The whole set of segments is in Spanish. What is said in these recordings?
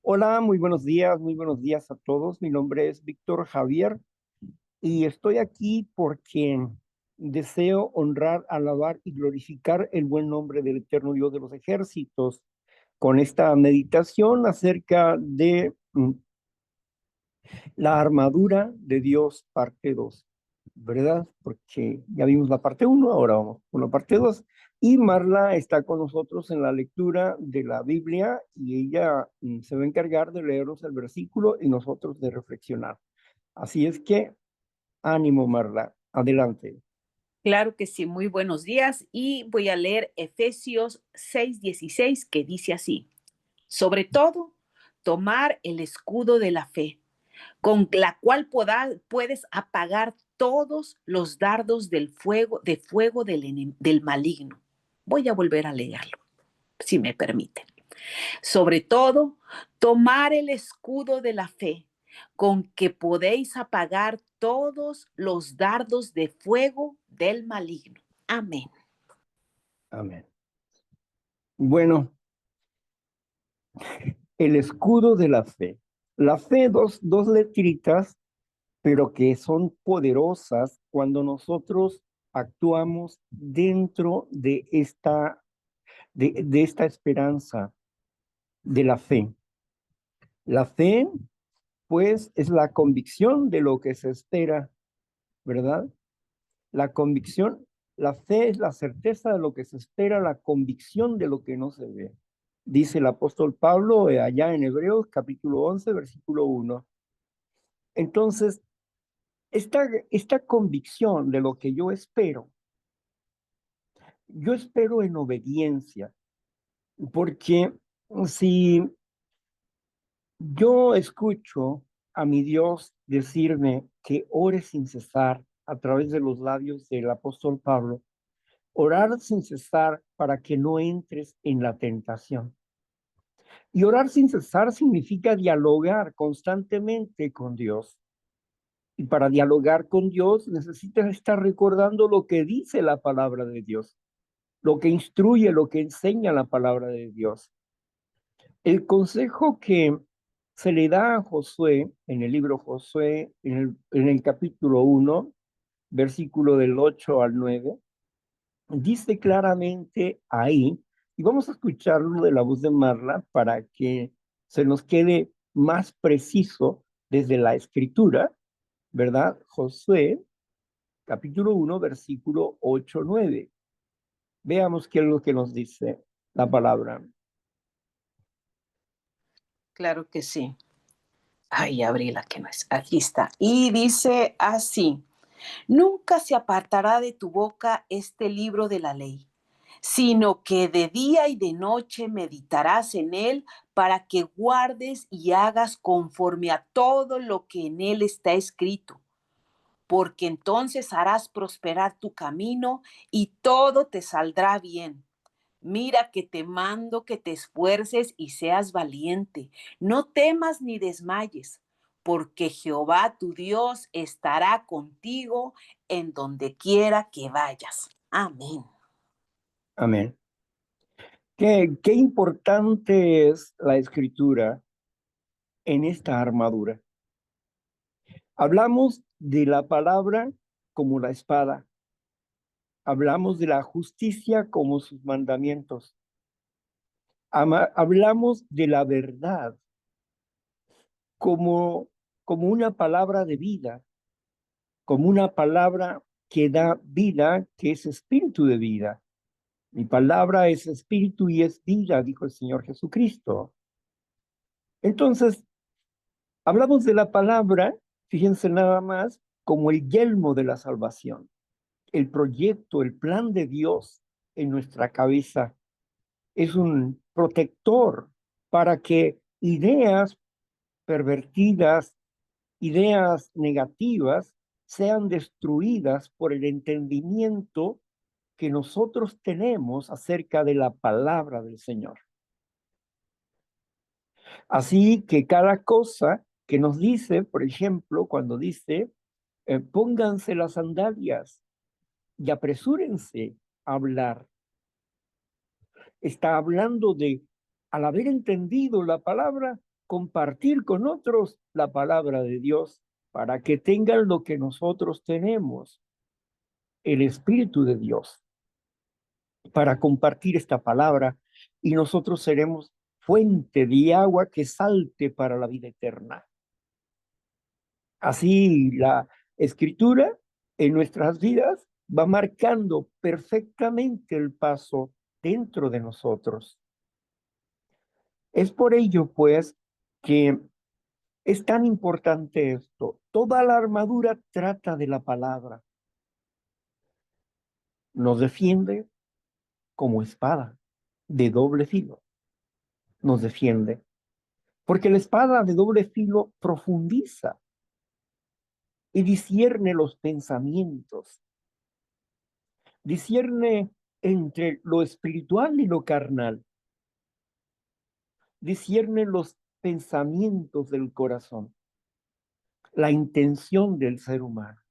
Hola, muy buenos días a todos. Mi nombre es Víctor Javier y estoy aquí porque deseo honrar, alabar y glorificar el buen nombre del eterno Dios de los ejércitos con esta meditación acerca de la armadura de Dios, parte 2, ¿verdad? Porque ya vimos la parte uno, ahora vamos con la parte 2. Y Marla está con nosotros en la lectura de la Biblia y ella se va a encargar de leernos el versículo y nosotros de reflexionar. Así es que ánimo, Marla, adelante. Claro que sí, muy buenos días y voy a leer Efesios 6:16 que dice así: sobre todo, tomar el escudo de la fe, con la cual puedes apagar todos los dardos de fuego del maligno. Voy a volver a leerlo, si me permiten. Sobre todo, tomar el escudo de la fe, con que podéis apagar todos los dardos de fuego del maligno. Amén. Amén. Bueno, el escudo de la fe. La fe, dos letritas, pero que son poderosas cuando nosotros actuamos dentro de esta esperanza de la fe. La fe, pues, es la convicción de lo que se espera, ¿verdad? La convicción, la fe es la certeza de lo que se espera, la convicción de lo que no se ve. Dice el apóstol Pablo allá en Hebreos capítulo 11, versículo 1. Entonces, esta convicción de lo que yo espero en obediencia, porque si yo escucho a mi Dios decirme que ore sin cesar a través de los labios del apóstol Pablo, orar sin cesar para que no entres en la tentación. Y orar sin cesar significa dialogar constantemente con Dios. Y para dialogar con Dios necesitas estar recordando lo que dice la palabra de Dios, lo que instruye, lo que enseña la palabra de Dios. El consejo que se le da a Josué en el libro Josué, en el capítulo 1, versículo del 8 al 9, dice claramente ahí, y vamos a escucharlo de la voz de Marla para que se nos quede más preciso desde la escritura, ¿verdad? Josué, capítulo 1, versículo 8-9. Veamos qué es lo que nos dice la palabra. Claro que sí. Ay, abrí la que no es. Aquí está. Y dice así: nunca se apartará de tu boca este libro de la ley, sino que de día y de noche meditarás en él para que guardes y hagas conforme a todo lo que en él está escrito, porque entonces harás prosperar tu camino y todo te saldrá bien. Mira que te mando que te esfuerces y seas valiente. No temas ni desmayes, porque Jehová tu Dios estará contigo en donde quiera que vayas. Amén. Amén. Qué importante es la escritura en esta armadura. Hablamos de la palabra como la espada. Hablamos de la justicia como sus mandamientos. Hablamos de la verdad como, como una palabra de vida, como una palabra que da vida, que es espíritu de vida. Mi palabra es espíritu y es vida, dijo el Señor Jesucristo. Entonces, hablamos de la palabra, fíjense nada más, como el yelmo de la salvación, el proyecto, el plan de Dios en nuestra cabeza. Es un protector para que ideas pervertidas, ideas negativas, sean destruidas por el entendimiento que nosotros tenemos acerca de la palabra del Señor. Así que cada cosa que nos dice, por ejemplo, cuando dice, pónganse las sandalias y apresúrense a hablar. está hablando de, al haber entendido la palabra, compartir con otros la palabra de Dios para que tengan lo que nosotros tenemos, el Espíritu de Dios, para compartir esta palabra y nosotros seremos fuente de agua que salte para la vida eterna. Así la Escritura en nuestras vidas va marcando perfectamente el paso dentro de nosotros. Es por ello, pues, que es tan importante esto. Toda la armadura trata de la palabra. Nos defiende como espada de doble filo. Nos defiende. Porque la espada de doble filo profundiza y discierne los pensamientos. Discierne entre lo espiritual y lo carnal. Discierne los pensamientos del corazón, la intención del ser humano.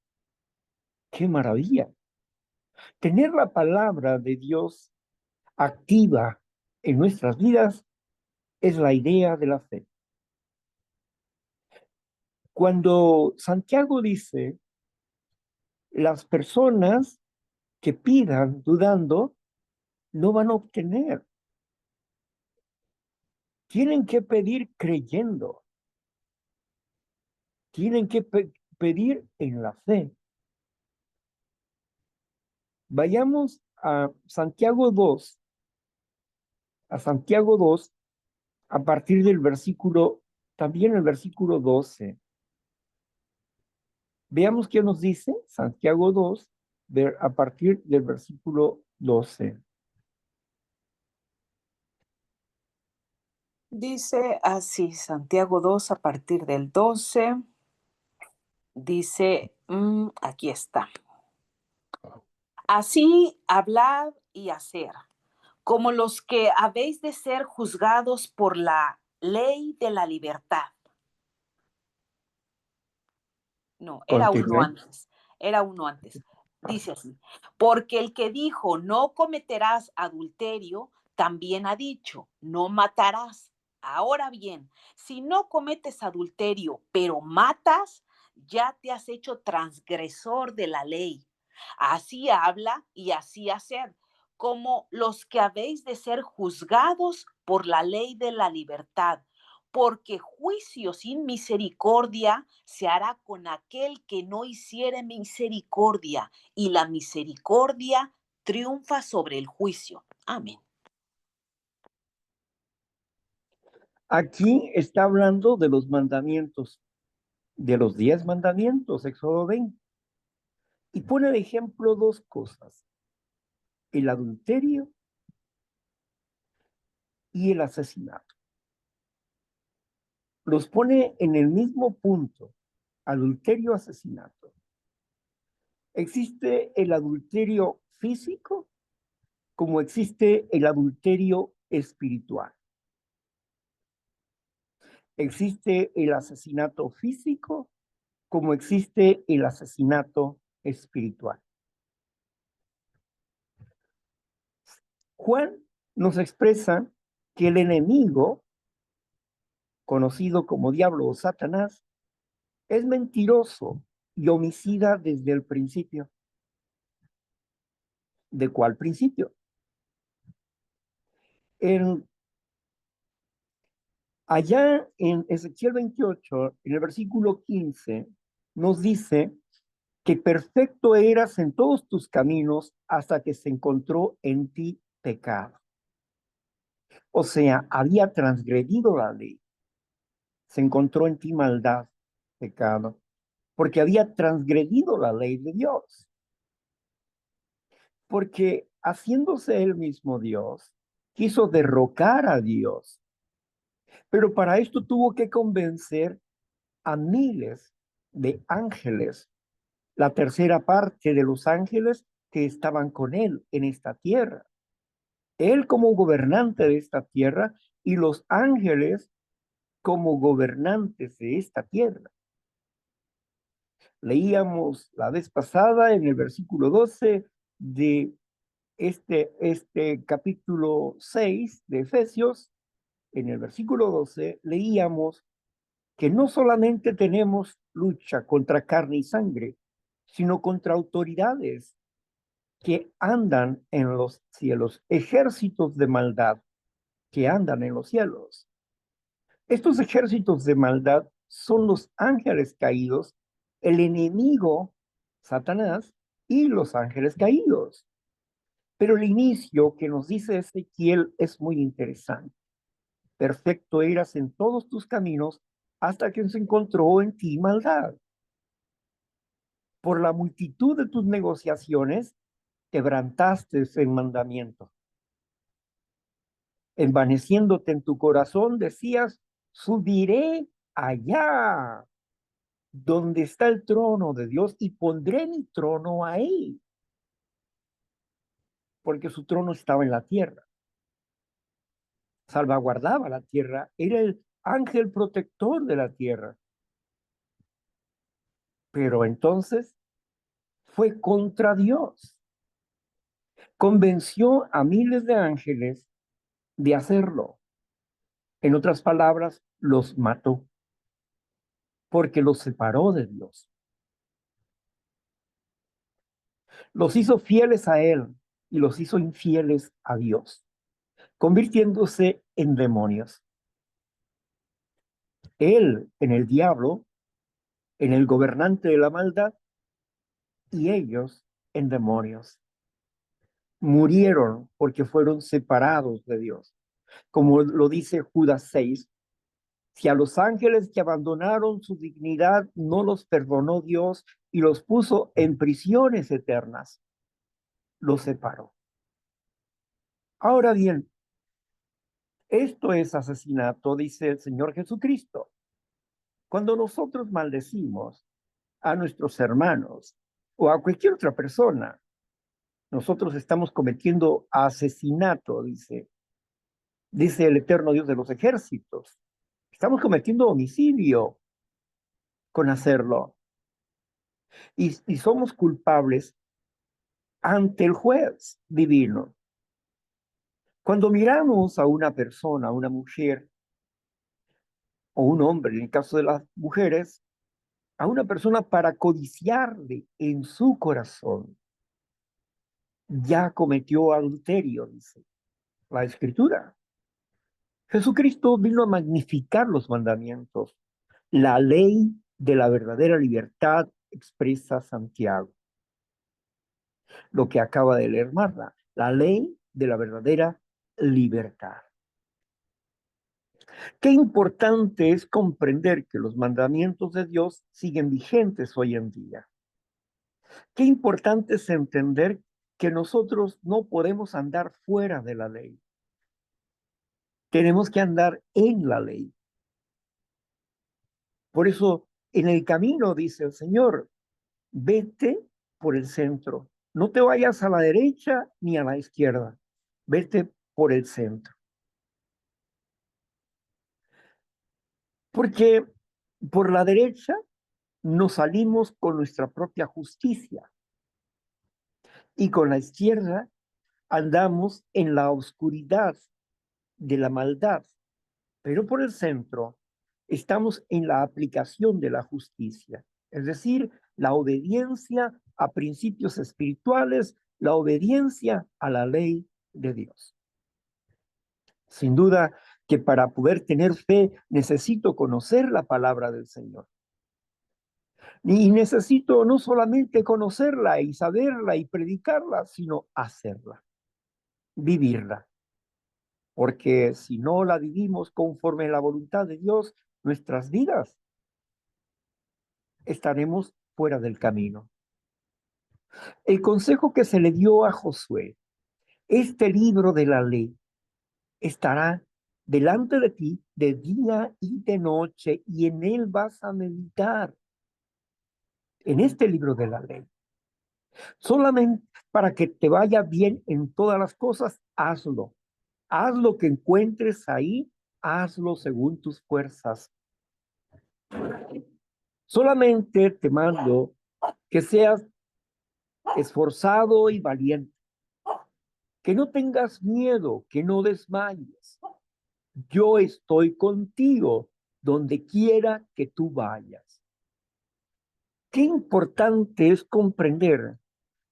¡Qué maravilla! Tener la palabra de Dios activa en nuestras vidas es la idea de la fe. Cuando Santiago dice, las personas que pidan dudando no van a obtener. Tienen que pedir creyendo. Tienen que pedir en la fe. Vayamos a Santiago 2, a partir del versículo, también el versículo 12. Veamos qué nos dice Santiago 2, a partir del versículo 12. Dice así, Santiago 2 a partir del 12, dice, aquí está. Así hablad y hacer, como los que habéis de ser juzgados por la ley de la libertad. No, era uno Continúe. antes, era uno antes. Dice así, porque el que dijo, no cometerás adulterio, también ha dicho, no matarás. Ahora bien, si no cometes adulterio, pero matas, ya te has hecho transgresor de la ley. Así habla y así hacer, como los que habéis de ser juzgados por la ley de la libertad, porque juicio sin misericordia se hará con aquel que no hiciere misericordia, y la misericordia triunfa sobre el juicio. Amén. Aquí está hablando de los mandamientos, de los 10 mandamientos, Éxodo 20. Y pone de ejemplo dos cosas, el adulterio y el asesinato. Los pone en el mismo punto, adulterio, asesinato. Existe el adulterio físico como existe el adulterio espiritual. Existe el asesinato físico como existe el asesinato espiritual. Juan nos expresa que el enemigo, conocido como diablo o Satanás, es mentiroso y homicida desde el principio. ¿De cuál principio? Allá en Ezequiel 28, en el versículo 15, nos dice que perfecto eras en todos tus caminos hasta que se encontró en ti pecado. O sea, había transgredido la ley. Se encontró en ti maldad, pecado, porque había transgredido la ley de Dios. Porque haciéndose él mismo Dios, quiso derrocar a Dios. Pero para esto tuvo que convencer a miles de ángeles, la tercera parte de los ángeles que estaban con él en esta tierra. Él como gobernante de esta tierra y los ángeles como gobernantes de esta tierra. Leíamos la vez pasada en el versículo 12 de este capítulo 6 de Efesios, en el versículo 12, leíamos que no solamente tenemos lucha contra carne y sangre, sino contra autoridades que andan en los cielos, ejércitos de maldad que andan en los cielos. Estos ejércitos de maldad son los ángeles caídos, el enemigo, Satanás, y los ángeles caídos. Pero el inicio que nos dice Ezequiel es muy interesante. Perfecto eras en todos tus caminos hasta que se encontró en ti maldad. Por la multitud de tus negociaciones, quebrantaste el mandamiento. Envaneciéndote en tu corazón, decías, subiré allá donde está el trono de Dios y pondré mi trono ahí, porque su trono estaba en la tierra, salvaguardaba la tierra, era el ángel protector de la tierra. Pero entonces fue contra Dios. Convenció a miles de ángeles de hacerlo. En otras palabras, los mató, porque los separó de Dios. Los hizo fieles a Él y los hizo infieles a Dios, convirtiéndose en demonios. Él en el diablo, en el gobernante de la maldad, y ellos en demonios. Murieron porque fueron separados de Dios. Como lo dice Judas 6, si a los ángeles que abandonaron su dignidad no los perdonó Dios y los puso en prisiones eternas, los separó. Ahora bien, esto es asesinato, dice el Señor Jesucristo. Cuando nosotros maldecimos a nuestros hermanos o a cualquier otra persona, nosotros estamos cometiendo asesinato, dice el eterno Dios de los ejércitos. Estamos cometiendo homicidio con hacerlo. Y somos culpables ante el juez divino. Cuando miramos a una persona, a una mujer o un hombre, en el caso de las mujeres, a una persona para codiciarle en su corazón, ya cometió adulterio, dice la Escritura. Jesucristo vino a magnificar los mandamientos, la ley de la verdadera libertad, expresa Santiago, lo que acaba de leer Marta, la ley de la verdadera libertad. Qué importante es comprender que los mandamientos de Dios siguen vigentes hoy en día. Qué importante es entender que nosotros no podemos andar fuera de la ley. Tenemos que andar en la ley. Por eso, en el camino, dice el Señor, vete por el centro. No te vayas a la derecha ni a la izquierda. Vete por el centro. Porque por la derecha nos salimos con nuestra propia justicia y con la izquierda andamos en la oscuridad de la maldad. Pero por el centro estamos en la aplicación de la justicia, es decir, la obediencia a principios espirituales, la obediencia a la ley de Dios. Sin duda que para poder tener fe necesito conocer la palabra del Señor. Y necesito no solamente conocerla y saberla y predicarla, sino hacerla, vivirla. Porque si no la vivimos conforme a la voluntad de Dios, nuestras vidas estaremos fuera del camino. El consejo que se le dio a Josué, este libro de la ley estará delante de ti de día y de noche, y en él vas a meditar, en este libro de la ley. Solamente para que te vaya bien en todas las cosas, hazlo. Haz lo que encuentres ahí, hazlo según tus fuerzas. Solamente te mando que seas esforzado y valiente, que no tengas miedo, que no desmayes. Yo estoy contigo donde quiera que tú vayas. Qué importante es comprender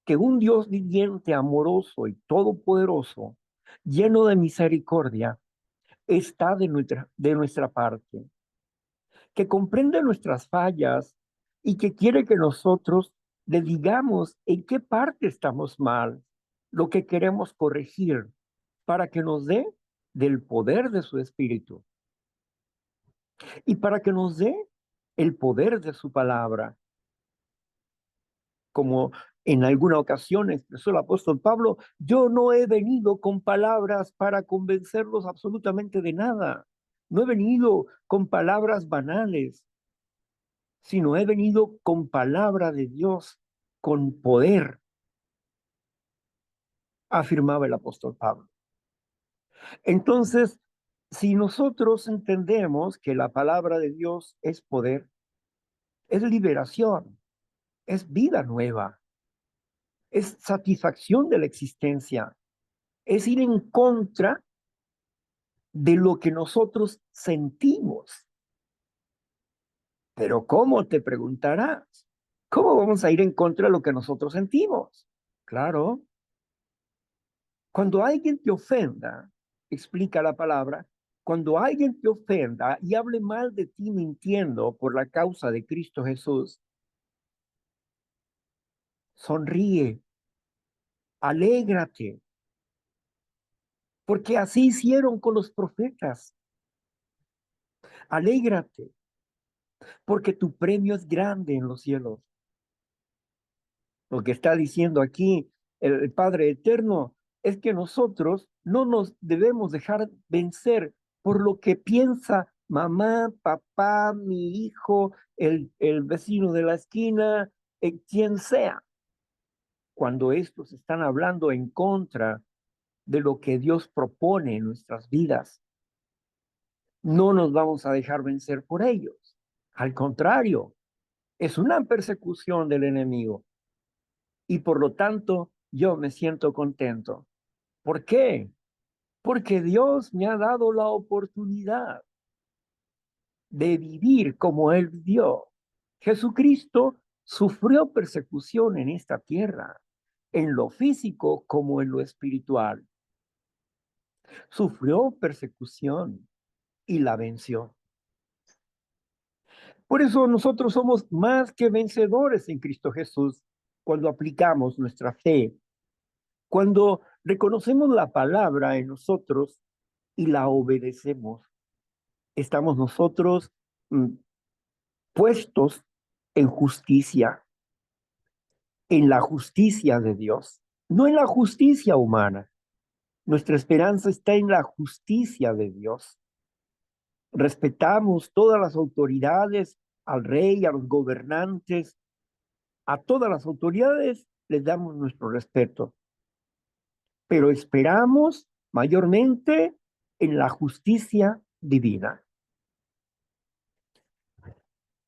que un Dios viviente, amoroso y todopoderoso, lleno de misericordia, está de nuestra parte, que comprende nuestras fallas y que quiere que nosotros le digamos en qué parte estamos mal, lo que queremos corregir, para que nos dé del poder de su Espíritu y para que nos dé el poder de su palabra, como en alguna ocasión expresó el apóstol Pablo: yo no he venido con palabras para convencerlos absolutamente de nada. No he venido con palabras banales, sino he venido con palabra de Dios, con poder, afirmaba el apóstol Pablo. Entonces, si nosotros entendemos que la palabra de Dios es poder, es liberación, es vida nueva, es satisfacción de la existencia, es ir en contra de lo que nosotros sentimos. Pero ¿cómo? Te preguntarás. ¿Cómo vamos a ir en contra de lo que nosotros sentimos? Claro, cuando alguien te ofenda, explica la palabra, cuando alguien te ofenda y hable mal de ti mintiendo por la causa de Cristo Jesús, sonríe, alégrate, porque así hicieron con los profetas. Alégrate, porque tu premio es grande en los cielos. Lo que está diciendo aquí el Padre Eterno es que nosotros no nos debemos dejar vencer por lo que piensa mamá, papá, mi hijo, el vecino de la esquina, quien sea, cuando estos están hablando en contra de lo que Dios propone en nuestras vidas. No nos vamos a dejar vencer por ellos. Al contrario, es una persecución del enemigo y por lo tanto yo me siento contento. ¿Por qué? Porque Dios me ha dado la oportunidad de vivir como Él vivió. Jesucristo sufrió persecución en esta tierra, en lo físico como en lo espiritual. Sufrió persecución y la venció. Por eso nosotros somos más que vencedores en Cristo Jesús cuando aplicamos nuestra fe, cuando reconocemos la palabra en nosotros y la obedecemos. Estamos nosotros puestos en justicia, en la justicia de Dios, no en la justicia humana. Nuestra esperanza está en la justicia de Dios. Respetamos todas las autoridades, al rey, a los gobernantes, a todas las autoridades les damos nuestro respeto, pero esperamos mayormente en la justicia divina.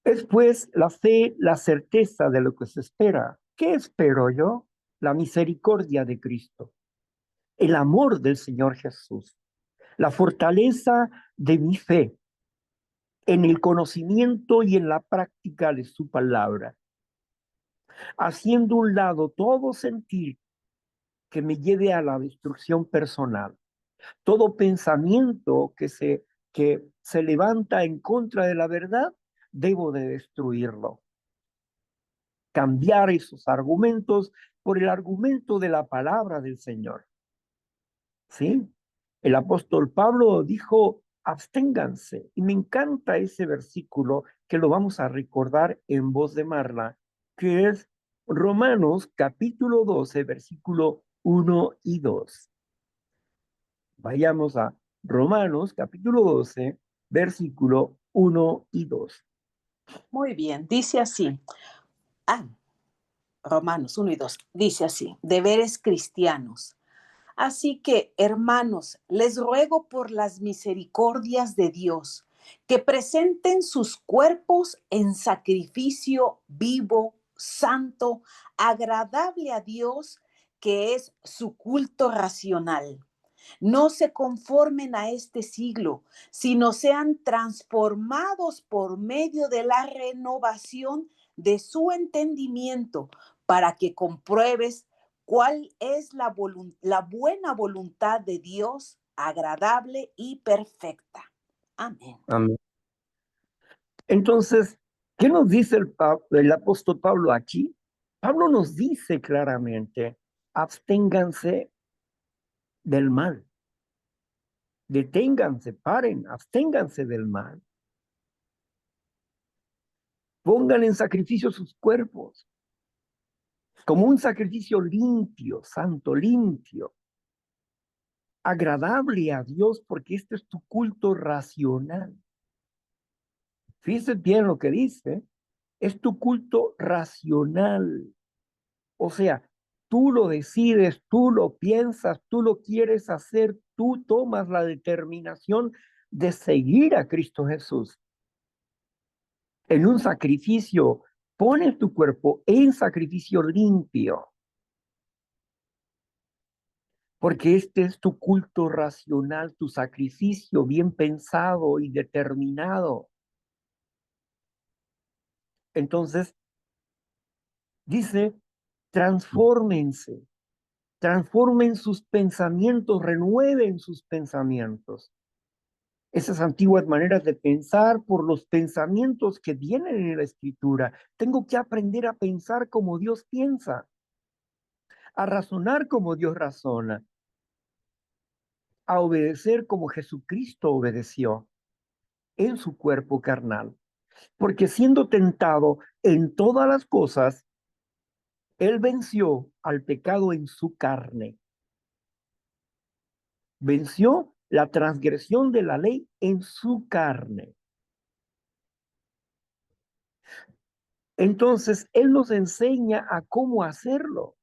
Es pues la fe, la certeza de lo que se espera. ¿Qué espero yo? La misericordia de Cristo, el amor del Señor Jesús, la fortaleza de mi fe en el conocimiento y en la práctica de su palabra, haciendo un lado todo sentir que me lleve a la destrucción personal, todo pensamiento que se levanta en contra de la verdad, debo de destruirlo. Cambiar esos argumentos por el argumento de la palabra del Señor. ¿Sí? El apóstol Pablo dijo: absténganse. Y me encanta ese versículo que lo vamos a recordar en voz de Marla, que es Romanos capítulo 12, versículo 1 y 2. Vayamos a Romanos capítulo 12, versículo 1 y 2. Muy bien, dice así. Ah, Romanos 1 y 2. Dice así, deberes cristianos. Así que, hermanos, les ruego por las misericordias de Dios que presenten sus cuerpos en sacrificio vivo, santo, agradable a Dios, que es su culto racional. No se conformen a este siglo, sino sean transformados por medio de la renovación de su entendimiento, para que compruebes cuál es la buena voluntad de Dios, agradable y perfecta. Amén. Amén. Entonces, ¿qué nos dice el apóstol Pablo aquí? Pablo nos dice claramente, absténganse del mal. Deténganse, paren, absténganse del mal. Pongan en sacrificio sus cuerpos como un sacrificio limpio, santo, limpio, agradable a Dios, porque este es tu culto racional. Fíjense bien lo que dice, es tu culto racional. O sea, tú lo decides, tú lo piensas, tú lo quieres hacer, tú tomas la determinación de seguir a Cristo Jesús en un sacrificio. Pones tu cuerpo en sacrificio limpio, porque este es tu culto racional, tu sacrificio bien pensado y determinado. Entonces, dice, transfórmense, transformen sus pensamientos, renueven sus pensamientos. Esas antiguas maneras de pensar por los pensamientos que vienen en la escritura. Tengo que aprender a pensar como Dios piensa, a razonar como Dios razona, a obedecer como Jesucristo obedeció en su cuerpo carnal. Porque siendo tentado en todas las cosas, Él venció al pecado en su carne. Venció la transgresión de la ley en su carne. Entonces, Él nos enseña a cómo hacerlo,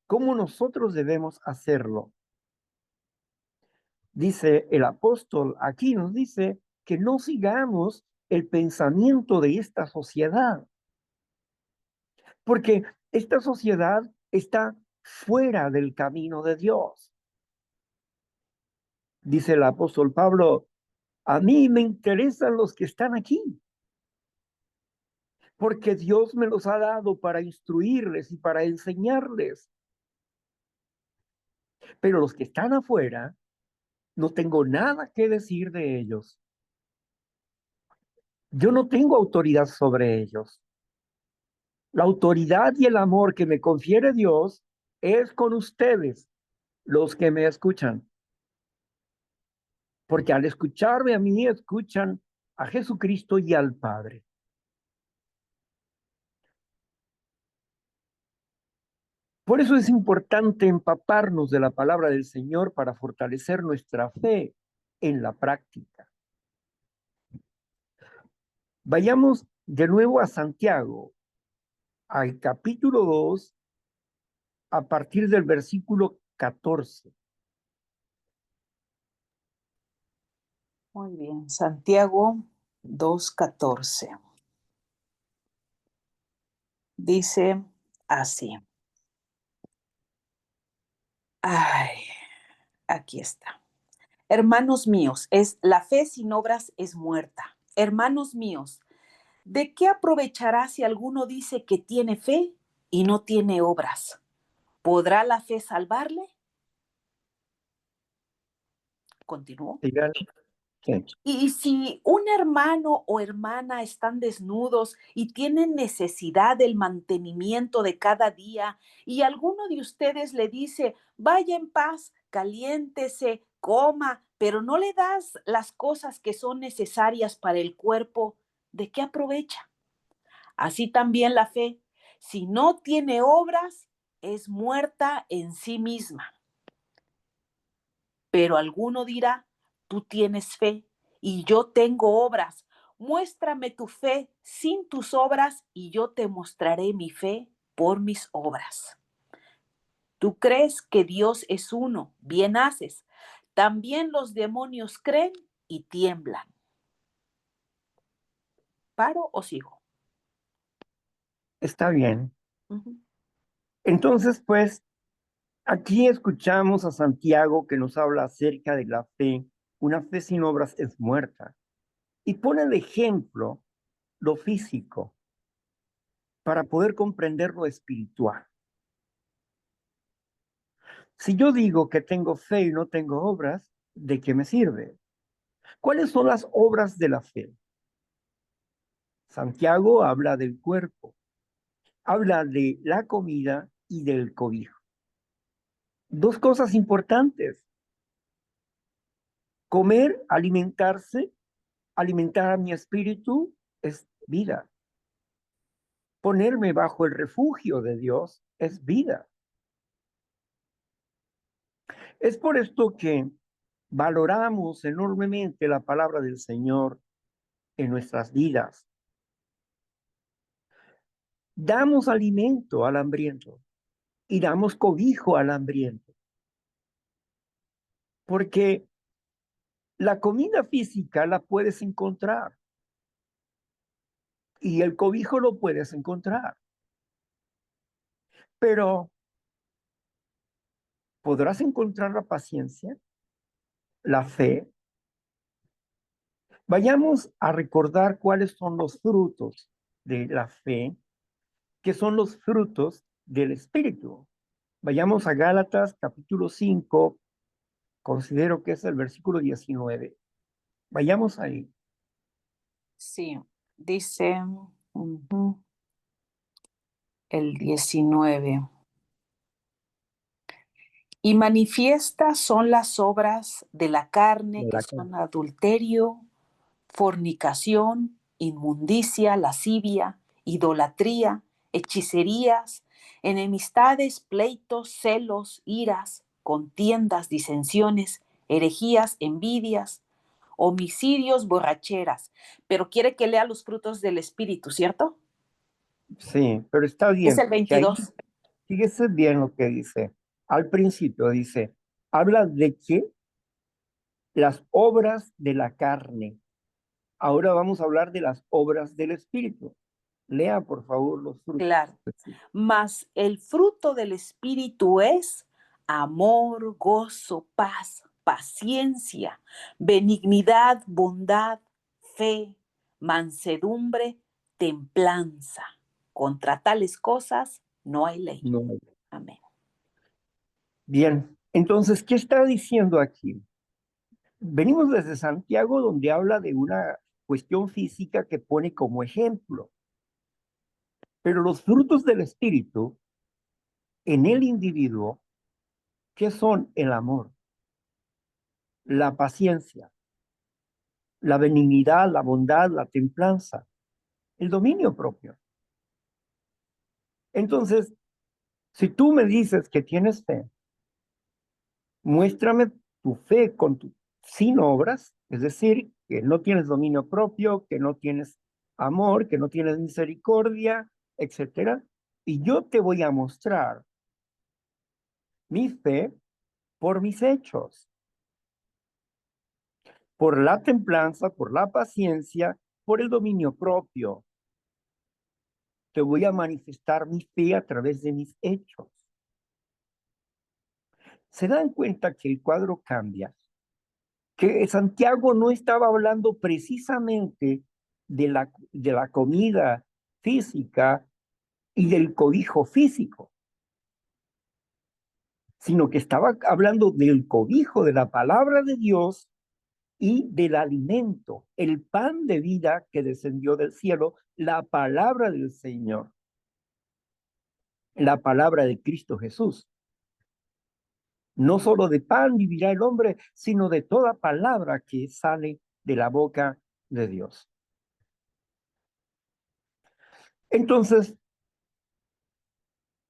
cómo nosotros debemos hacerlo. Dice el apóstol, aquí nos dice que no sigamos el pensamiento de esta sociedad, porque esta sociedad está fuera del camino de Dios. Dice el apóstol Pablo, a mí me interesan los que están aquí, porque Dios me los ha dado para instruirles y para enseñarles. Pero los que están afuera, no tengo nada que decir de ellos. Yo no tengo autoridad sobre ellos. La autoridad y el amor que me confiere Dios es con ustedes, los que me escuchan. Porque al escucharme a mí, escuchan a Jesucristo y al Padre. Por eso es importante empaparnos de la palabra del Señor para fortalecer nuestra fe en la práctica. Vayamos de nuevo a Santiago, al capítulo 2, a partir del versículo 14. Muy bien, Santiago 2:14. Dice así. Ay, aquí está. Hermanos míos, la fe sin obras es muerta. Hermanos míos, ¿de qué aprovechará si alguno dice que tiene fe y no tiene obras? ¿Podrá la fe salvarle? Continúo. Sí. Y si un hermano o hermana están desnudos y tienen necesidad del mantenimiento de cada día, y alguno de ustedes le dice, vaya en paz, caliéntese, coma, pero no le das las cosas que son necesarias para el cuerpo, ¿de qué aprovecha? Así también la fe, si no tiene obras, es muerta en sí misma. Pero alguno dirá, tú tienes fe y yo tengo obras. Muéstrame tu fe sin tus obras y yo te mostraré mi fe por mis obras. Tú crees que Dios es uno, bien haces. También los demonios creen y tiemblan. ¿Paro o sigo? Está bien. Uh-huh. Entonces, pues, aquí escuchamos a Santiago que nos habla acerca de la fe. Una fe sin obras es muerta. Y pone de ejemplo lo físico para poder comprender lo espiritual. Si yo digo que tengo fe y no tengo obras, ¿de qué me sirve? ¿Cuáles son las obras de la fe? Santiago habla del cuerpo, habla de la comida y del cobijo. Dos cosas importantes: comer, alimentarse, alimentar a mi espíritu es vida. Ponerme bajo el refugio de Dios es vida. Es por esto que valoramos enormemente la palabra del Señor en nuestras vidas. Damos alimento al hambriento y damos cobijo al hambriento, porque la comida física la puedes encontrar y el cobijo lo puedes encontrar, pero ¿podrás encontrar la paciencia, la fe? Vayamos a recordar cuáles son los frutos de la fe, que son los frutos del Espíritu. Vayamos a Gálatas capítulo 5, considero que es el versículo 19. Vayamos ahí. Sí, dice el 19. Y manifiestas son las obras de la carne, que son adulterio, fornicación, inmundicia, lascivia, idolatría, hechicerías, enemistades, pleitos, celos, iras, contiendas, disensiones, herejías, envidias, homicidios, borracheras. Pero quiere que lea los frutos del Espíritu, ¿cierto? Sí, pero está Es bien, el porque ahí 22. fíjese bien lo que dice. Al principio dice, habla de que las obras de la carne. Ahora vamos a hablar de las obras del Espíritu. Lea, por favor, los frutos. Claro. Mas el fruto del Espíritu es amor, gozo, paz, paciencia, benignidad, bondad, fe, mansedumbre, templanza. Contra tales cosas no hay ley. No. Amén. Bien, entonces, ¿qué está diciendo aquí? Venimos desde Santiago, donde habla de una cuestión física que pone como ejemplo, pero los frutos del Espíritu en el individuo, ¿qué son? El amor, la paciencia, la benignidad, la bondad, la templanza, el dominio propio. Entonces, si tú me dices que tienes fe, muéstrame tu fe sin obras, es decir, que no tienes dominio propio, que no tienes amor, que no tienes misericordia, etcétera, y yo te voy a mostrar mi fe por mis hechos, por la templanza, por la paciencia, por el dominio propio. Te voy a manifestar mi fe a través de mis hechos. Se dan cuenta que el cuadro cambia, que Santiago no estaba hablando precisamente de la comida física y del cobijo físico, sino que estaba hablando del cobijo de la palabra de Dios y del alimento, el pan de vida que descendió del cielo, la palabra del Señor, la palabra de Cristo Jesús. No solo de pan vivirá el hombre, sino de toda palabra que sale de la boca de Dios. Entonces,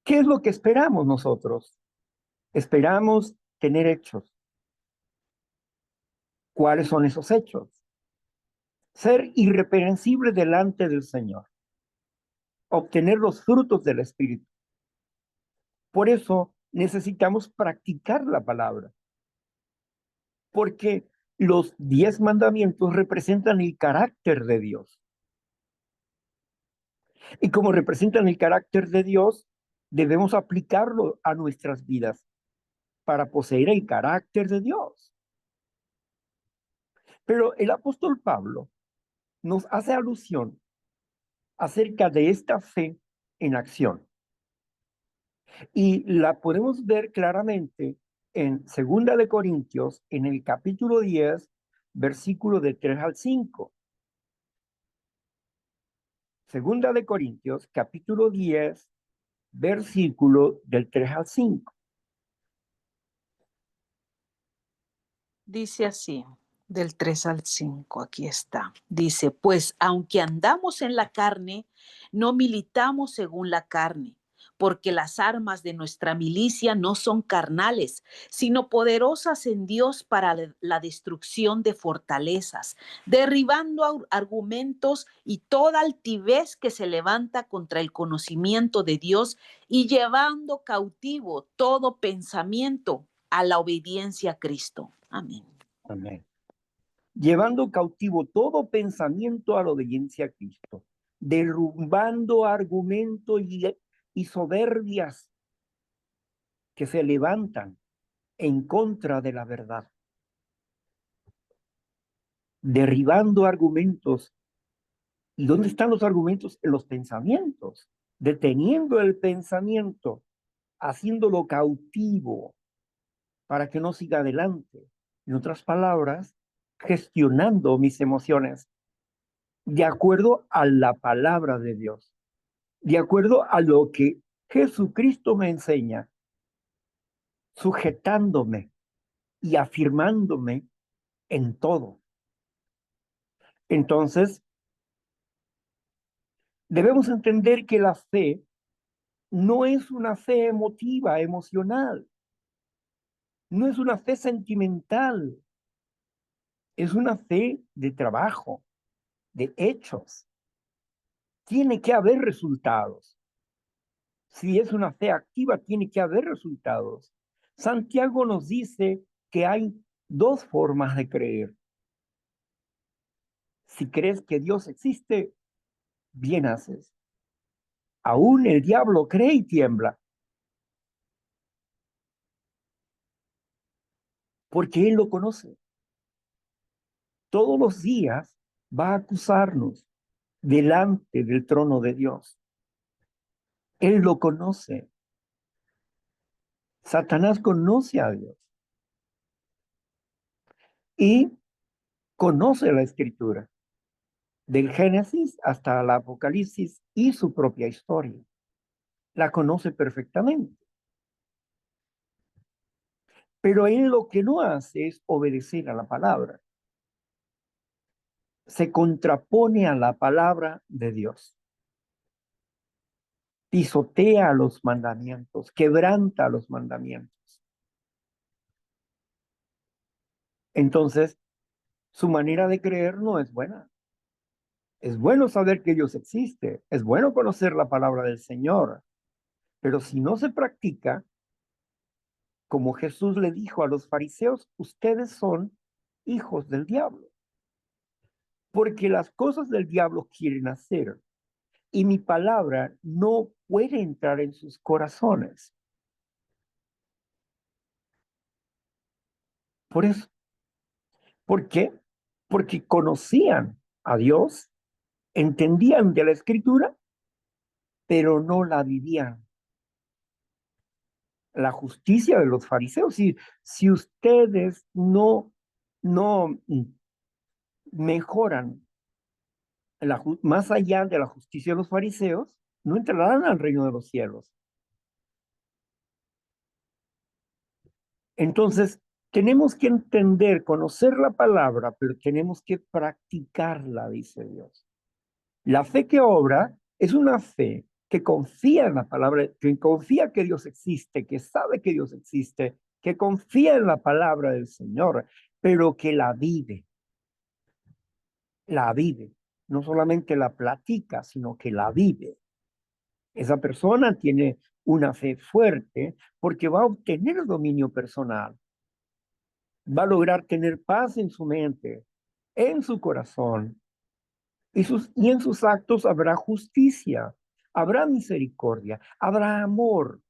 ¿qué es lo que esperamos nosotros? Esperamos tener hechos. ¿Cuáles son esos hechos? Ser irreprensible delante del Señor, obtener los frutos del Espíritu. Por eso necesitamos practicar la palabra, porque los 10 mandamientos representan el carácter de Dios. Y como representan el carácter de Dios, debemos aplicarlo a nuestras vidas para poseer el carácter de Dios. Pero el apóstol Pablo nos hace alusión acerca de esta fe en acción. Y la podemos ver claramente en 2 Corintios, en el capítulo 10, versículo de 3 al 5. 2 Corintios, capítulo 10, versículo del 3 al 5. Dice así, del 3 al 5, aquí está. Dice, pues aunque andamos en la carne, no militamos según la carne, porque las armas de nuestra milicia no son carnales, sino poderosas en Dios para la destrucción de fortalezas, derribando argumentos y toda altivez que se levanta contra el conocimiento de Dios y llevando cautivo todo pensamiento a la obediencia a Cristo. Amén. Amén. Llevando cautivo todo pensamiento a la obediencia a Cristo, derrumbando argumentos y soberbias que se levantan en contra de la verdad, derribando argumentos. ¿Y dónde están los argumentos? En los pensamientos, deteniendo el pensamiento, haciéndolo cautivo para que no siga adelante. En otras palabras, gestionando mis emociones de acuerdo a la palabra de Dios, de acuerdo a lo que Jesucristo me enseña, sujetándome y afirmándome en todo. Entonces, debemos entender que la fe no es una fe emotiva, emocional, no es una fe sentimental, es una fe de trabajo, de hechos. Tiene que haber resultados. Si es una fe activa, tiene que haber resultados. Santiago nos dice que hay dos formas de creer. Si crees que Dios existe, bien haces. Aún el diablo cree y tiembla, porque él lo conoce. Todos los días va a acusarnos delante del trono de Dios. Él lo conoce. Satanás conoce a Dios y conoce la escritura, del Génesis hasta el Apocalipsis y su propia historia. La conoce perfectamente. Pero él lo que no hace es obedecer a la palabra. Se contrapone a la palabra de Dios. Pisotea los mandamientos, quebranta los mandamientos. Entonces, su manera de creer no es buena. Es bueno saber que Dios existe, es bueno conocer la palabra del Señor, pero si no se practica, como Jesús le dijo a los fariseos, ustedes son hijos del diablo, porque las cosas del diablo quieren hacer, y mi palabra no puede entrar en sus corazones. Por eso, ¿por qué? Porque conocían a Dios, entendían de la escritura, pero no la vivían. La justicia de los fariseos, si ustedes no mejoran más allá de la justicia de los fariseos, no entrarán al reino de los cielos. Entonces, tenemos que entender, conocer la palabra, pero tenemos que practicarla, dice Dios. La fe que obra es una fe que confía en la palabra, que confía que Dios existe, que sabe que Dios existe, que confía en la palabra del Señor, pero que la vive. La vive. No solamente la platica, sino que la vive. Esa persona tiene una fe fuerte porque va a obtener dominio personal. Va a lograr tener paz en su mente, en su corazón, y en sus actos habrá justicia, Habrá misericordia, habrá amor,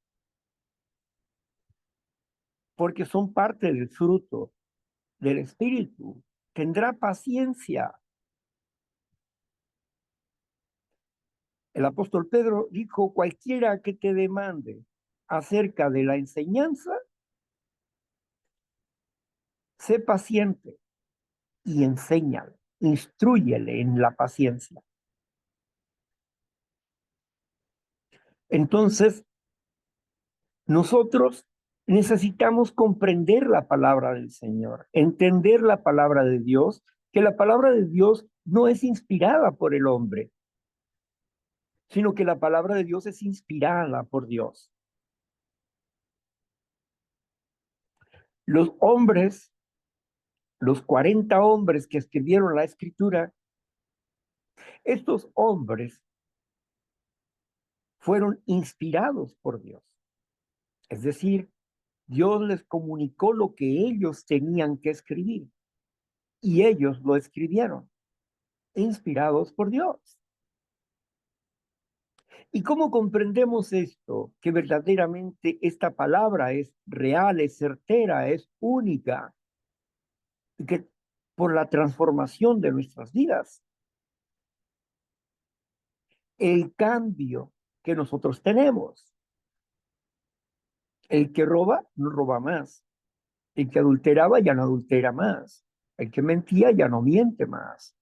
porque son parte del fruto del Espíritu. Tendrá paciencia. El apóstol Pedro dijo, cualquiera que te demande acerca de la enseñanza, sé paciente y enséñale, instrúyele en la paciencia. Entonces, nosotros necesitamos comprender la palabra del Señor, entender la palabra de Dios, que la palabra de Dios no es inspirada por el hombre, sino que la palabra de Dios es inspirada por Dios. Los hombres, los 40 hombres que escribieron la escritura, estos hombres fueron inspirados por Dios. Es decir, Dios les comunicó lo que ellos tenían que escribir y ellos lo escribieron, inspirados por Dios. ¿Y cómo comprendemos esto? Que verdaderamente esta palabra es real, es certera, es única, y que por la transformación de nuestras vidas, el cambio que nosotros tenemos. El que roba, no roba más. El que adulteraba, ya no adultera más. El que mentía, ya no miente más.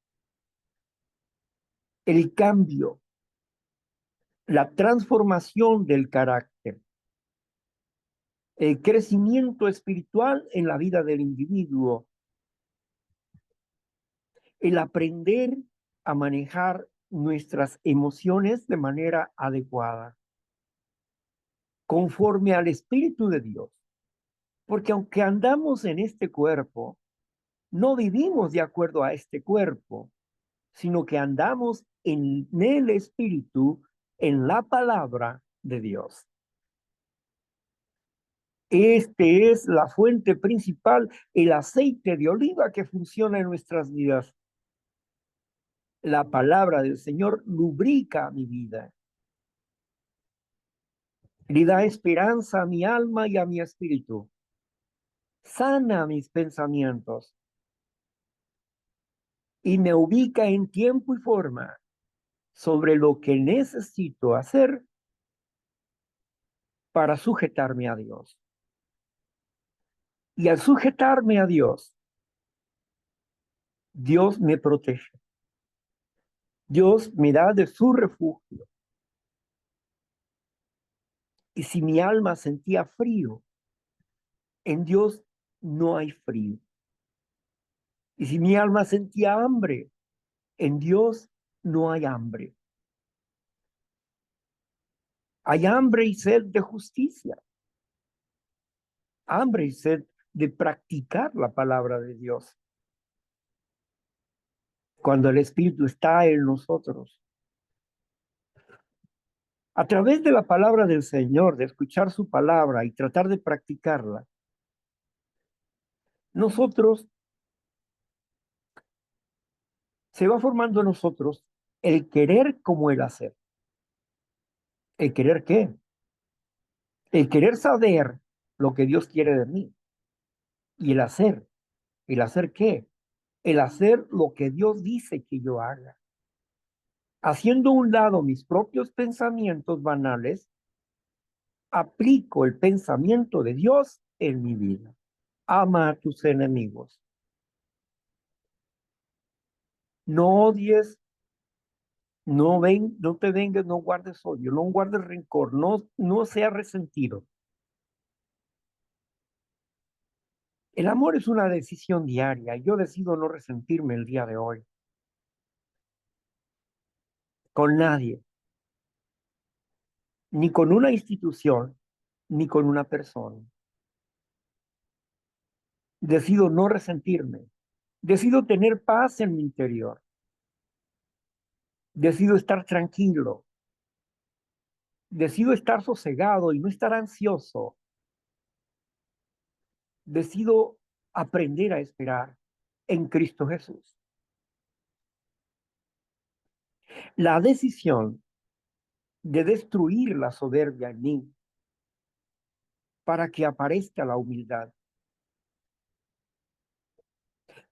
El cambio, la transformación del carácter, el crecimiento espiritual en la vida del individuo, el aprender a manejar nuestras emociones de manera adecuada, conforme al Espíritu de Dios. Porque aunque andamos en este cuerpo, no vivimos de acuerdo a este cuerpo, sino que andamos en el Espíritu, en la palabra de Dios. Este es la fuente principal, el aceite de oliva que funciona en nuestras vidas. La palabra del Señor lubrica mi vida. Le da esperanza a mi alma y a mi espíritu. Sana mis pensamientos y me ubica en tiempo y forma sobre lo que necesito hacer para sujetarme a Dios. Y al sujetarme a Dios, Dios me protege. Dios me da de su refugio. Y si mi alma sentía frío, en Dios no hay frío. Y si mi alma sentía hambre, en Dios no hay hambre. Hay hambre y sed de justicia, hambre y sed de practicar la palabra de Dios. Cuando el Espíritu está en nosotros, a través de la palabra del Señor, de escuchar su palabra y tratar de practicarla, nosotros se va formando en nosotros el querer como el hacer. ¿El querer qué? El querer saber lo que Dios quiere de mí. Y el hacer. ¿El hacer qué? El hacer lo que Dios dice que yo haga. Haciendo a un lado mis propios pensamientos banales, aplico el pensamiento de Dios en mi vida. Ama a tus enemigos. No odies, no te vengas, no guardes odio, no guardes rencor, no seas resentido. El amor es una decisión diaria. Yo decido no resentirme el día de hoy con nadie, ni con una institución, ni con una persona. Decido no resentirme. Decido tener paz en mi interior. Decido estar tranquilo. Decido estar sosegado y no estar ansioso. Decido aprender a esperar en Cristo Jesús. La decisión de destruir la soberbia en mí para que aparezca la humildad,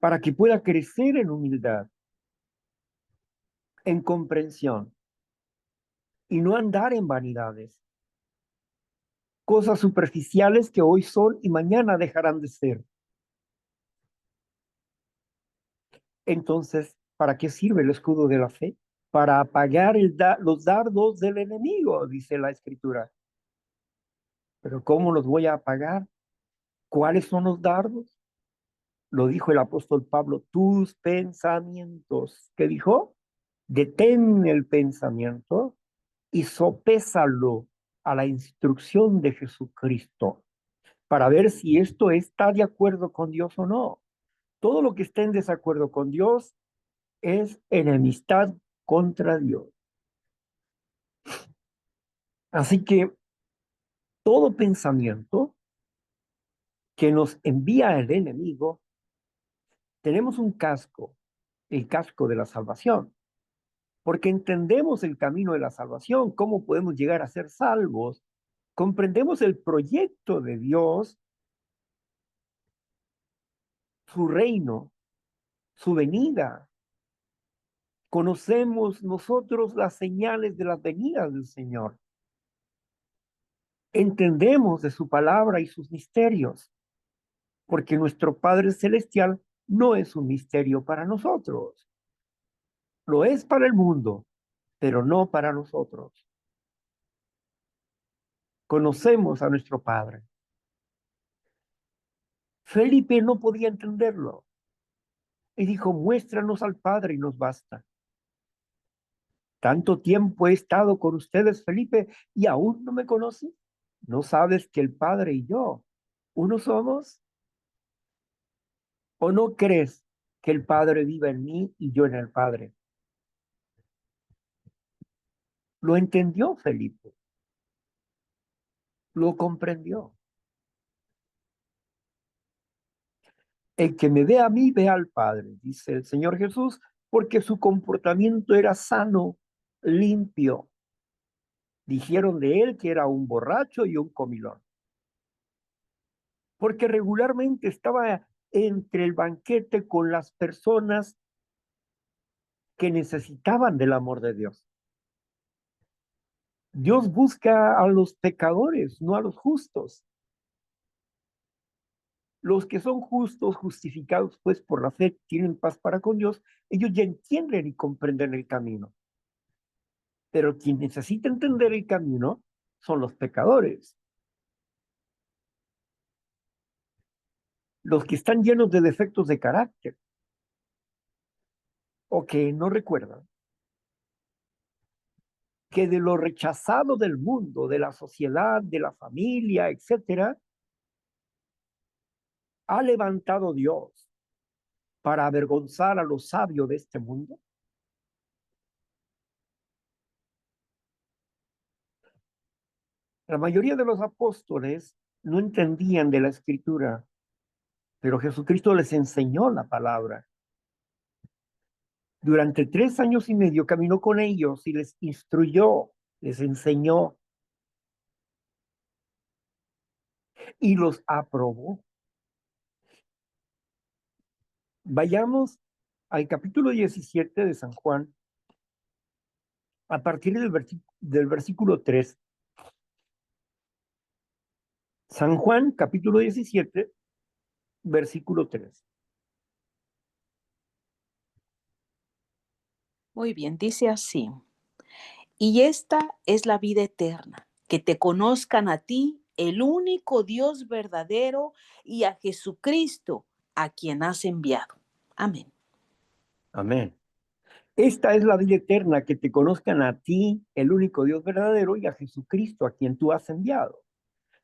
para que pueda crecer en humildad, en comprensión y no andar en vanidades, cosas superficiales que hoy son y mañana dejarán de ser. Entonces, ¿para qué sirve el escudo de la fe? Para apagar los dardos del enemigo, dice la escritura. Pero ¿cómo los voy a apagar? ¿Cuáles son los dardos? Lo dijo el apóstol Pablo, tus pensamientos. ¿Qué dijo? Detén el pensamiento y sopésalo a la instrucción de Jesucristo para ver si esto está de acuerdo con Dios o no. Todo lo que esté en desacuerdo con Dios es enemistad contra Dios. Así que todo pensamiento que nos envía el enemigo, tenemos un casco, el casco de la salvación, porque entendemos el camino de la salvación, cómo podemos llegar a ser salvos, comprendemos el proyecto de Dios, su reino, su venida. Conocemos nosotros las señales de las venidas del Señor. Entendemos de su palabra y sus misterios, porque nuestro Padre Celestial no es un misterio para nosotros. Lo es para el mundo, pero no para nosotros. Conocemos a nuestro Padre. Felipe no podía entenderlo y dijo, muéstranos al Padre y nos basta. Tanto tiempo he estado con ustedes, Felipe, y aún no me conoces. ¿No sabes que el Padre y yo uno somos? ¿O no crees que el Padre viva en mí y yo en el Padre? Lo entendió Felipe, lo comprendió. El que me ve a mí, ve al Padre, dice el Señor Jesús, porque su comportamiento era sano, limpio. Dijeron de él que era un borracho y un comilón, porque regularmente estaba entre el banquete con las personas que necesitaban del amor de Dios. Dios busca a los pecadores, no a los justos. Los que son justos, justificados pues por la fe, tienen paz para con Dios, ellos ya entienden y comprenden el camino. Pero quien necesita entender el camino son los pecadores, los que están llenos de defectos de carácter o que no recuerdan que de lo rechazado del mundo, de la sociedad, de la familia, etcétera, ha levantado Dios para avergonzar a los sabios de este mundo. La mayoría de los apóstoles no entendían de la escritura, pero Jesucristo les enseñó la palabra. Durante 3 años y medio caminó con ellos y les instruyó, les enseñó y los aprobó. Vayamos al capítulo 17 de San Juan, a partir del versículo 3. San Juan, capítulo 17, versículo 3. Muy bien, dice así. Y esta es la vida eterna, que te conozcan a ti, el único Dios verdadero, y a Jesucristo, a quien has enviado. Amén. Amén. Esta es la vida eterna, que te conozcan a ti, el único Dios verdadero, y a Jesucristo, a quien tú has enviado.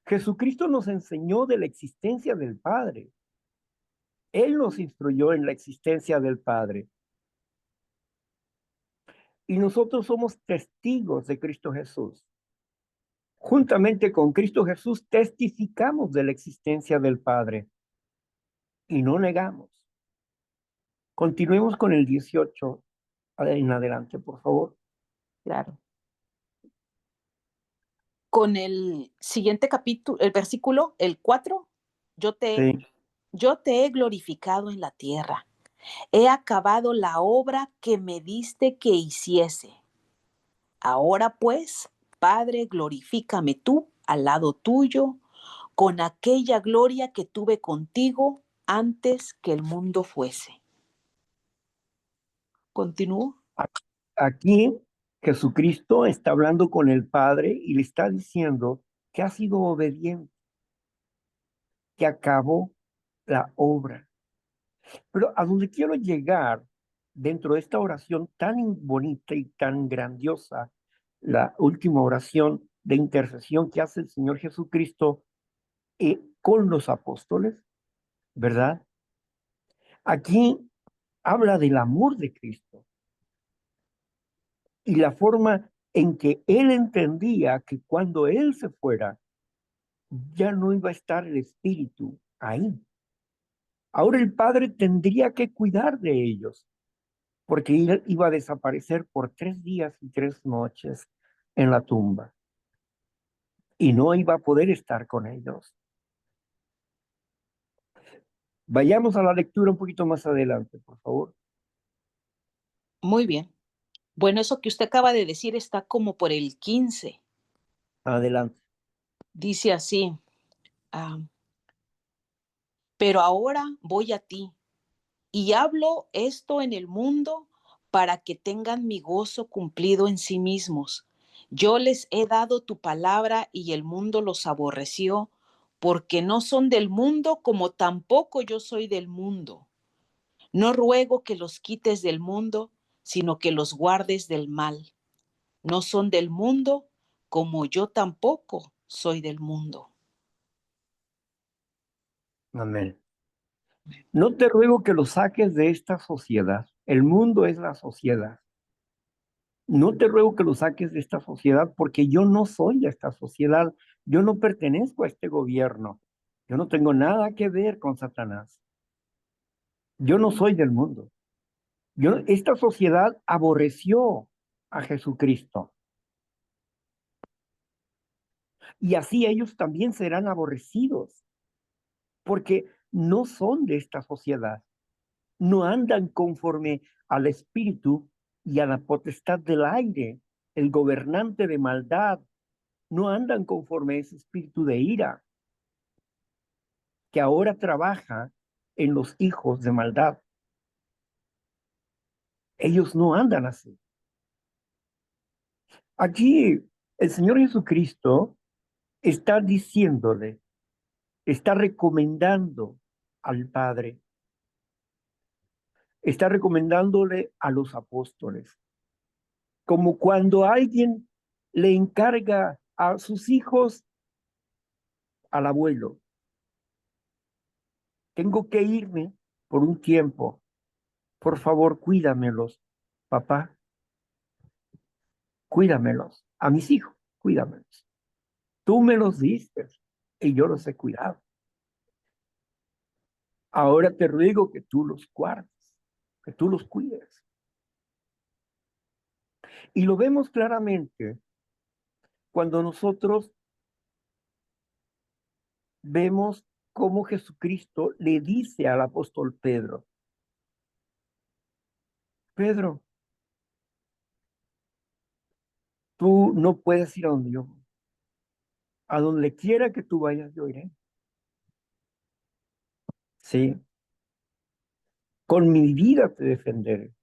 Jesucristo nos enseñó de la existencia del Padre. Él nos instruyó en la existencia del Padre. Y nosotros somos testigos de Cristo Jesús. Juntamente con Cristo Jesús testificamos de la existencia del Padre y no negamos. Continuemos con el 18 en adelante, por favor. Claro. con el siguiente capítulo, el versículo, el 4, yo te, Sí. yo te he glorificado en la tierra, he acabado la obra que me diste que hiciese. Ahora pues, Padre, glorifícame tú al lado tuyo con aquella gloria que tuve contigo antes que el mundo fuese. ¿Continúo? Aquí Jesucristo está hablando con el Padre y le está diciendo que ha sido obediente, que acabó la obra. Pero a donde quiero llegar dentro de esta oración tan bonita y tan grandiosa, la última oración de intercesión que hace el Señor Jesucristo con los apóstoles, ¿verdad? Aquí habla del amor de Cristo y la forma en que Él entendía que cuando Él se fuera, ya no iba a estar el Espíritu ahí. Ahora el Padre tendría que cuidar de ellos, porque él iba a desaparecer por 3 días y 3 noches en la tumba y no iba a poder estar con ellos. Vayamos a la lectura un poquito más adelante, por favor. Muy bien. Bueno, eso que usted acaba de decir está como por el 15. Adelante. Dice así, ah, pero ahora voy a ti y hablo esto en el mundo para que tengan mi gozo cumplido en sí mismos. Yo les he dado tu palabra y el mundo los aborreció, porque no son del mundo como tampoco yo soy del mundo. No ruego que los quites del mundo, sino que los guardes del mal. No son del mundo como yo tampoco soy del mundo. Amén. No te ruego que lo saques de esta sociedad. El mundo es la sociedad. No te ruego que lo saques de esta sociedad porque yo no soy de esta sociedad. Yo no pertenezco a este gobierno. Yo no tengo nada que ver con Satanás. Yo no soy del mundo. Esta sociedad aborreció a Jesucristo y así ellos también serán aborrecidos porque no son de esta sociedad. No andan conforme al espíritu y a la potestad del aire, el gobernante de maldad. No andan conforme a ese espíritu de ira que ahora trabaja en los hijos de maldad. Ellos no andan así. Aquí el Señor Jesucristo está diciéndole, está recomendando al Padre, está recomendándole a los apóstoles, como cuando alguien le encarga a sus hijos al abuelo, tengo que irme por un tiempo, por favor cuídamelos, papá, cuídamelos, a mis hijos, cuídamelos. Tú me los diste y yo los he cuidado. Ahora te ruego que tú los guardes, que tú los cuides. Y lo vemos claramente cuando nosotros vemos cómo Jesucristo le dice al apóstol Pedro, Pedro, tú no puedes ir a donde yo voy. A donde quiera que tú vayas, yo iré. Sí, con mi vida te defenderé.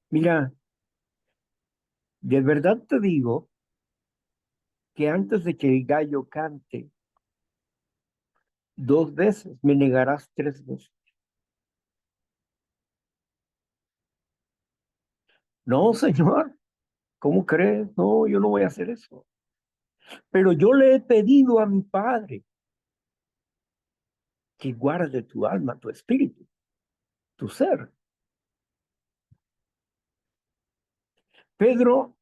Mira, de verdad te digo que antes de que el gallo cante, 2 veces me negarás 3 veces. No, Señor, ¿cómo crees? No, yo no voy a hacer eso. Pero yo le he pedido a mi Padre que guarde tu alma, tu espíritu, tu ser. Pedro,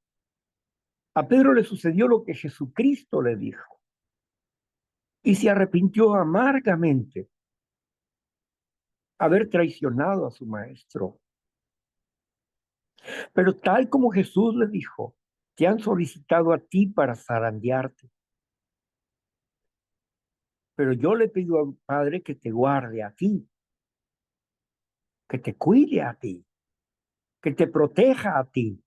a Pedro le sucedió lo que Jesucristo le dijo y se arrepintió amargamente haber traicionado a su maestro. Pero tal como Jesús le dijo, Te han solicitado a ti para zarandearte, pero yo le pido al Padre que te guarde a ti, que te cuide a ti, que te proteja a ti.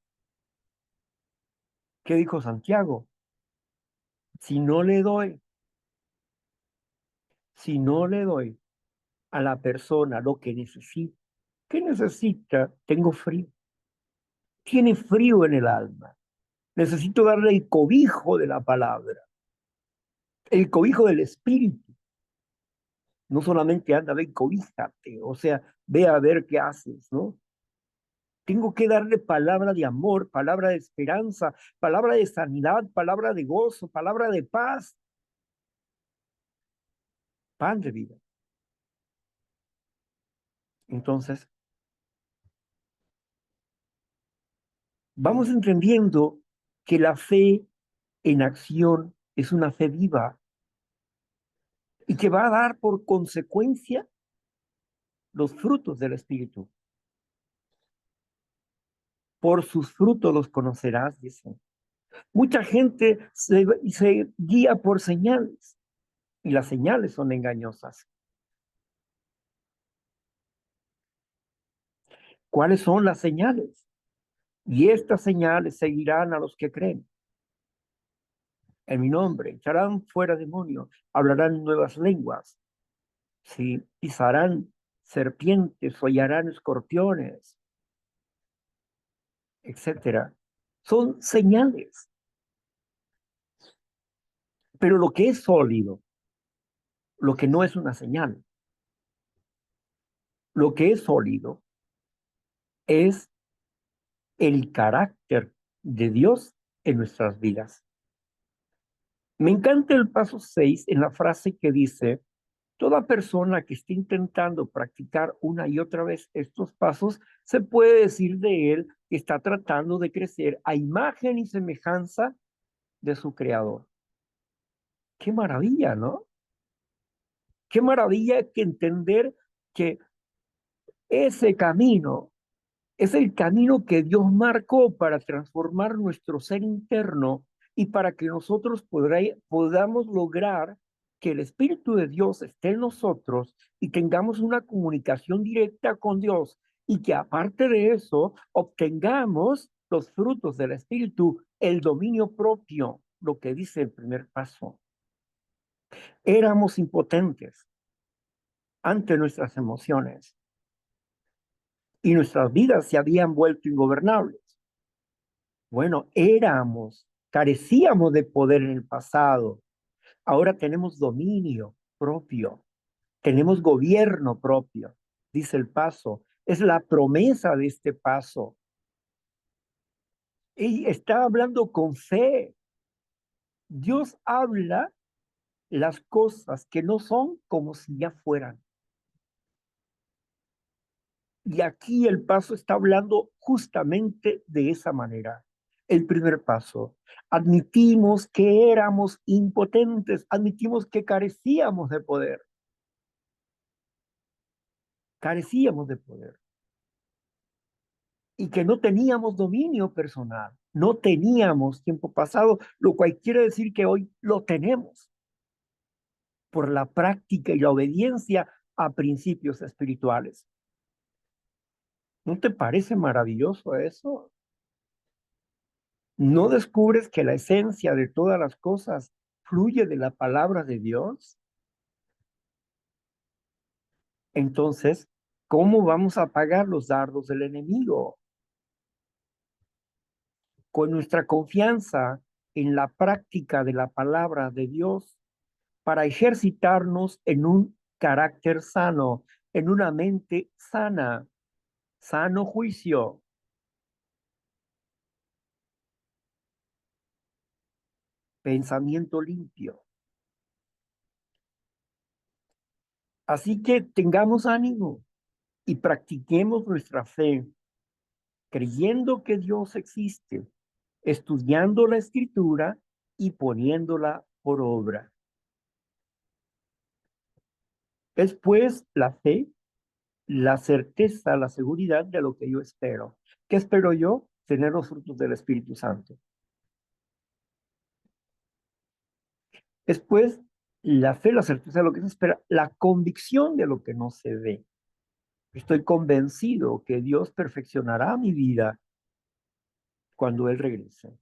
¿Qué dijo Santiago? Si no le doy, si no le doy a la persona lo que necesita, ¿qué necesita? Tengo frío. Tiene frío en el alma. Necesito darle el cobijo de la palabra, el cobijo del espíritu. No solamente anda, ve, cobíjate, o sea, ve a ver qué haces, ¿no? Tengo que darle palabra de amor, palabra de esperanza, palabra de sanidad, palabra de gozo, palabra de paz, pan de vida. Entonces, vamos entendiendo que la fe en acción es una fe viva y que va a dar por consecuencia los frutos del Espíritu. Por sus frutos los conocerás, dice. Mucha gente se guía por señales y las señales son engañosas. ¿Cuáles son las señales? Y estas señales seguirán a los que creen. En mi nombre echarán fuera demonios, hablarán nuevas lenguas, ¿sí? Pisarán serpientes, hollarán escorpiones, etcétera. Son señales. Pero lo que es sólido, lo que no es una señal, lo que es sólido es el carácter de Dios en nuestras vidas. Me encanta el paso 6 en la frase que dice, toda persona que esté intentando practicar una y otra vez estos pasos, se puede decir de él que está tratando de crecer a imagen y semejanza de su creador. Qué maravilla, ¿no? Qué maravilla que entender que ese camino es el camino que Dios marcó para transformar nuestro ser interno y para que nosotros podamos lograr que el Espíritu de Dios esté en nosotros y tengamos una comunicación directa con Dios y que aparte de eso obtengamos los frutos del Espíritu, el dominio propio, lo que dice el primer paso. Éramos impotentes ante nuestras emociones y nuestras vidas se habían vuelto ingobernables. Bueno, carecíamos de poder en el pasado. Ahora tenemos dominio propio, tenemos gobierno propio, dice el paso. Es la promesa de este paso. Y está hablando con fe. Dios habla las cosas que no son como si ya fueran. Y aquí el paso está hablando justamente de esa manera. El primer paso, admitimos que éramos impotentes, admitimos que carecíamos de poder y que no teníamos dominio personal, no teníamos tiempo pasado, lo cual quiere decir que hoy lo tenemos por la práctica y la obediencia a principios espirituales. ¿No te parece maravilloso eso? ¿No descubres que la esencia de todas las cosas fluye de la palabra de Dios? Entonces, ¿cómo vamos a apagar los dardos del enemigo? Con nuestra confianza en la práctica de la palabra de Dios para ejercitarnos en un carácter sano, en una mente sana, sano juicio, pensamiento limpio. Así que tengamos ánimo y practiquemos nuestra fe, creyendo que Dios existe, estudiando la escritura y poniéndola por obra. Es pues la fe, la certeza, la seguridad de lo que yo espero. ¿Qué espero yo? Tener los frutos del Espíritu Santo. Después, la fe, la certeza de lo que se espera, la convicción de lo que no se ve. Estoy convencido que Dios perfeccionará mi vida cuando Él regrese.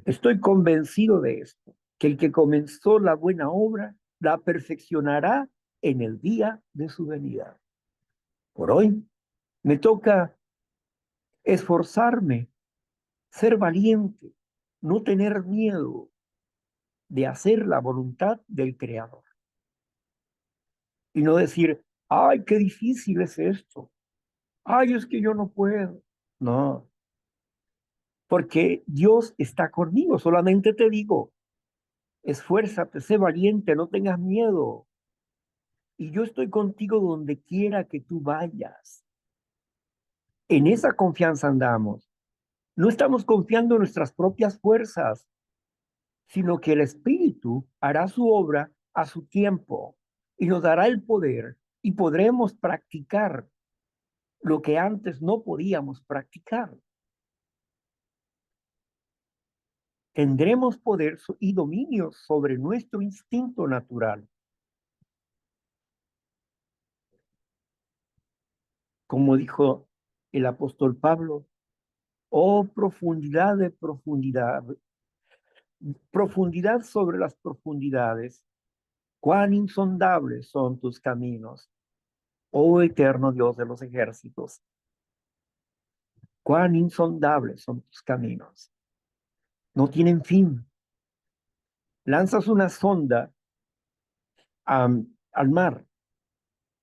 Estoy convencido de esto, que el que comenzó la buena obra la perfeccionará en el día de su venida. Por hoy me toca esforzarme, ser valiente, no tener miedo de hacer la voluntad del Creador y no decir, ay, qué difícil es esto, ay, es que yo no puedo. No, porque Dios está conmigo, solamente te digo, esfuérzate, sé valiente, no tengas miedo. Y yo estoy contigo donde quiera que tú vayas. En esa confianza andamos. No estamos confiando en nuestras propias fuerzas, sino que el Espíritu hará su obra a su tiempo y nos dará el poder y podremos practicar lo que antes no podíamos practicar. Tendremos poder y dominio sobre nuestro instinto natural. Como dijo el apóstol Pablo, oh profundidad de profundidad, profundidad sobre las profundidades, cuán insondables son tus caminos, oh eterno Dios de los ejércitos, cuán insondables son tus caminos, no tienen fin. Lanzas una sonda al mar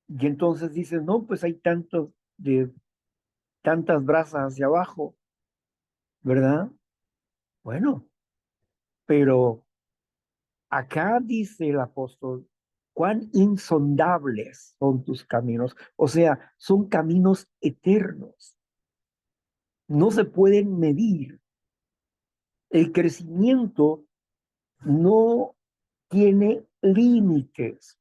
y entonces dices, no, pues hay tantas brazas hacia abajo, ¿verdad? Bueno, pero acá dice el apóstol, cuán insondables son tus caminos, o sea, son caminos eternos, no se pueden medir. El crecimiento no tiene límites.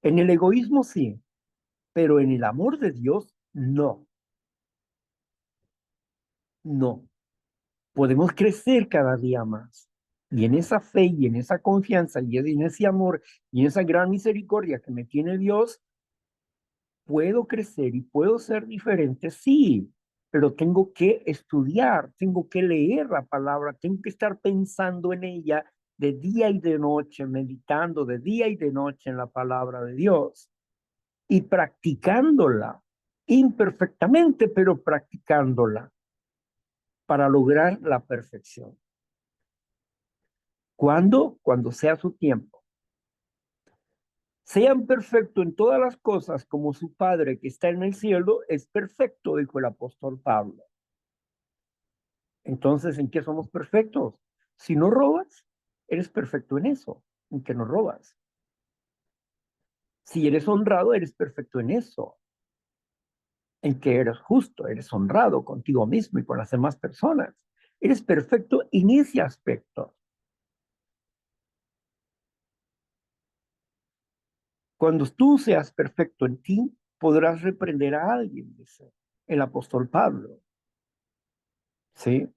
En el egoísmo sí, pero en el amor de Dios no, no. Podemos crecer cada día más. Y en esa fe y en esa confianza y en ese amor y en esa gran misericordia que me tiene Dios, puedo crecer y puedo ser diferente, sí, pero tengo que estudiar, tengo que leer la palabra, tengo que estar pensando en ella de día y de noche, meditando de día y de noche en la palabra de Dios y practicándola, imperfectamente, pero practicándola para lograr la perfección. ¿Cuándo? Cuando sea su tiempo. Sean perfectos en todas las cosas como su Padre que está en el cielo es perfecto, dijo el apóstol Pablo. Entonces, ¿en qué somos perfectos? Si no robas, eres perfecto en eso, en que no robas. Si eres honrado, eres perfecto en eso, en que eres justo, eres honrado contigo mismo y con las demás personas. Eres perfecto en ese aspecto. Cuando tú seas perfecto en ti, podrás reprender a alguien, dice el apóstol Pablo. ¿Sí?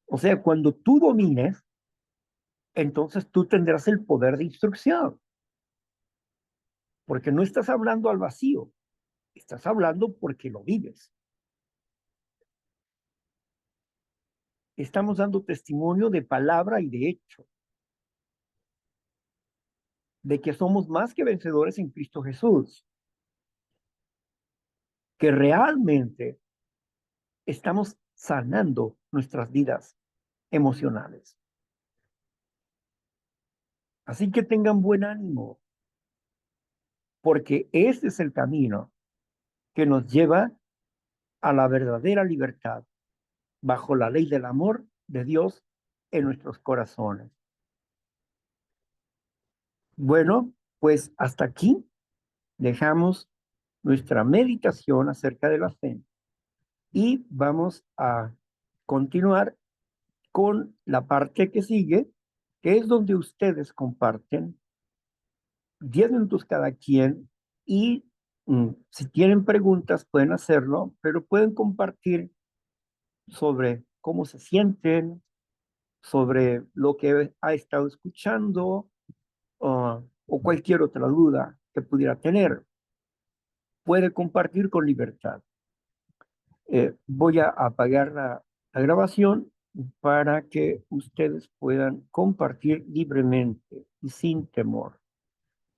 O sea, cuando tú domines, entonces tú tendrás el poder de instrucción, porque no estás hablando al vacío, estás hablando porque lo vives. Estamos dando testimonio de palabra y de hecho, de que somos más que vencedores en Cristo Jesús, que realmente estamos sanando nuestras vidas emocionales. Así que tengan buen ánimo, porque este es el camino que nos lleva a la verdadera libertad bajo la ley del amor de Dios en nuestros corazones. Bueno, pues hasta aquí dejamos nuestra meditación acerca de la fe y vamos a continuar con la parte que sigue, que es donde ustedes comparten 10 minutos cada quien y si tienen preguntas pueden hacerlo, pero pueden compartir sobre cómo se sienten, sobre lo que ha estado escuchando, o cualquier otra duda que pudiera tener, puede compartir con libertad. Voy a apagar la grabación para que ustedes puedan compartir libremente y sin temor.